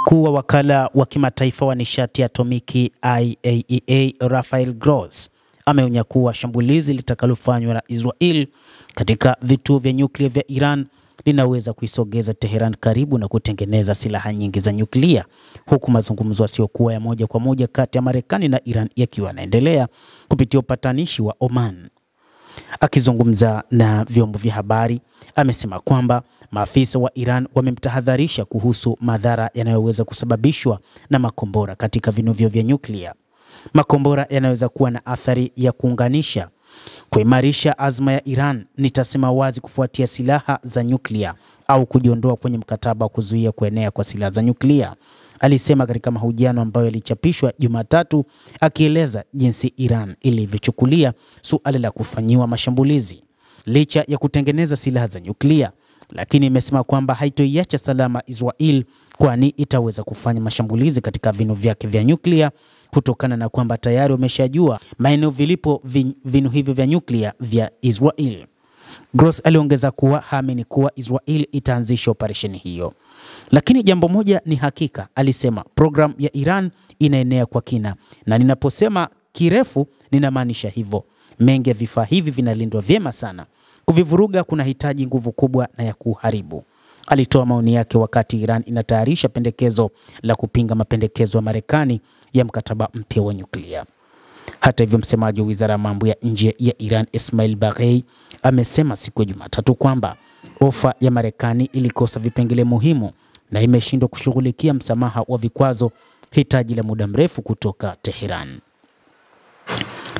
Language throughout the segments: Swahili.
Mkuu wa wakala wa kimataifa wa nishati ya atomiki IAEA Rafael Grossi ameonya kuwa shambulizi litakalofanywa na Israel katika vituo vya nyuklia vya Iran linaweza kuisogeza Tehran karibu na kutengeneza silaha nyingi za nyuklia, huku mazungumzo yasiyokuwa ya moja kwa moja kati ya Marekani na Iran yakiwa yanaendelea kupitia upatanishi wa Oman. Akizungumza na vyombo vya habari, amesema kwamba maafisa wa Iran wamemtahadharisha kuhusu madhara yanayoweza kusababishwa na makombora katika vinu vya nyuklia. Makombora yanaweza kuwa na athari ya kuunganisha, kuimarisha azma ya Iran, nitasema wazi, kufuatia silaha za nyuklia au kujiondoa kwenye mkataba wa kuzuia kuenea kwa silaha za nyuklia, alisema katika mahojiano ambayo yalichapishwa Jumatatu, akieleza jinsi Iran ilivyochukulia suala la kufanyiwa mashambulizi licha ya kutengeneza silaha za nyuklia, lakini imesema kwamba haitoiacha salama Israel, kwani itaweza kufanya mashambulizi katika vinu vyake vya nyuklia kutokana na kwamba tayari wameshajua maeneo vilipo vinu hivyo vya nyuklia vya Israel. Grossi aliongeza kuwa haamini kuwa Israel itaanzisha operesheni hiyo, lakini jambo moja ni hakika, alisema, program ya Iran inaenea kwa kina, na ninaposema kirefu ninamaanisha hivyo. Mengi ya vifaa hivi vinalindwa vyema sana. Kuvivuruga kunahitaji nguvu kubwa na ya kuharibu. Alitoa maoni yake wakati Iran inatayarisha pendekezo la kupinga mapendekezo ya Marekani ya mkataba mpya wa nyuklia. Hata hivyo, msemaji wa Wizara ya Mambo ya Nje ya Iran Ismail Baghei amesema siku ya Jumatatu kwamba ofa ya Marekani ilikosa vipengele muhimu na imeshindwa kushughulikia msamaha wa vikwazo, hitaji la muda mrefu kutoka Tehran.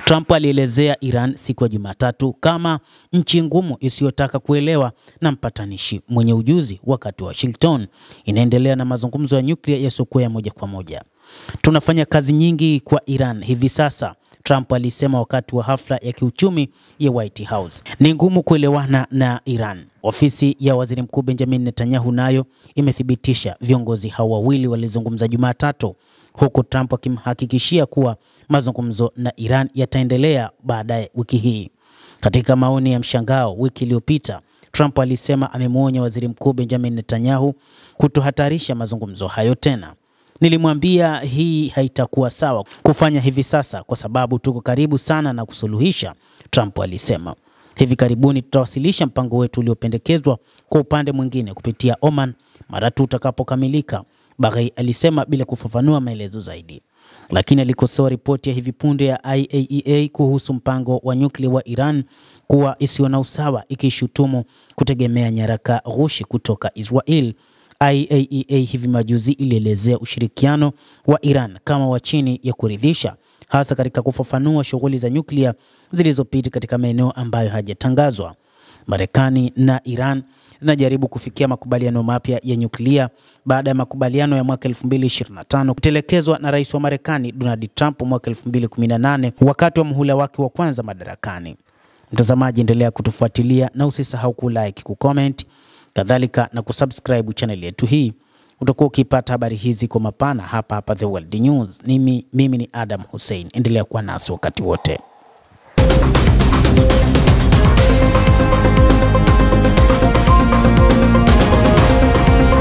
Trump alielezea Iran siku ya Jumatatu kama nchi ngumu isiyotaka kuelewa na mpatanishi mwenye ujuzi, wakati Washington inaendelea na mazungumzo ya nyuklia yasiyokuwa ya moja kwa moja. Tunafanya kazi nyingi kwa Iran hivi sasa, Trump alisema wakati wa hafla ya kiuchumi ya White House. Ni ngumu kuelewana na Iran. Ofisi ya Waziri Mkuu Benjamin Netanyahu nayo imethibitisha viongozi hao wawili walizungumza Jumatatu, huku Trump akimhakikishia kuwa mazungumzo na Iran yataendelea baadaye wiki hii. Katika maoni ya mshangao wiki iliyopita, Trump alisema amemwonya Waziri Mkuu Benjamin Netanyahu kutohatarisha mazungumzo hayo tena. Nilimwambia hii haitakuwa sawa kufanya hivi sasa kwa sababu tuko karibu sana na kusuluhisha, Trump alisema. Hivi karibuni tutawasilisha mpango wetu uliopendekezwa kwa upande mwingine kupitia Oman mara tu utakapokamilika, Baghei alisema bila kufafanua maelezo zaidi. Lakini alikosoa ripoti ya hivi punde ya IAEA kuhusu mpango wa nyuklia wa Iran kuwa isiyo na usawa, ikishutumu kutegemea nyaraka ghushi kutoka Israel. IAEA hivi majuzi ilielezea ushirikiano wa Iran kama wa chini ya kuridhisha, hasa katika kufafanua shughuli za nyuklia zilizopita katika maeneo ambayo hajatangazwa. Marekani na Iran zinajaribu kufikia makubaliano mapya ya nyuklia baada ya makubaliano ya mwaka 2025 kutelekezwa na Rais wa Marekani Donald Trump mwaka 2018 wakati wa muhula wake wa kwanza madarakani. Mtazamaji, endelea kutufuatilia na usisahau kulike, kucomment, kadhalika na kusubscribe channel yetu hii. Utakuwa ukipata habari hizi kwa mapana hapa The World News. Mimi ni Adam Hussein. Endelea kuwa nasi wakati wote.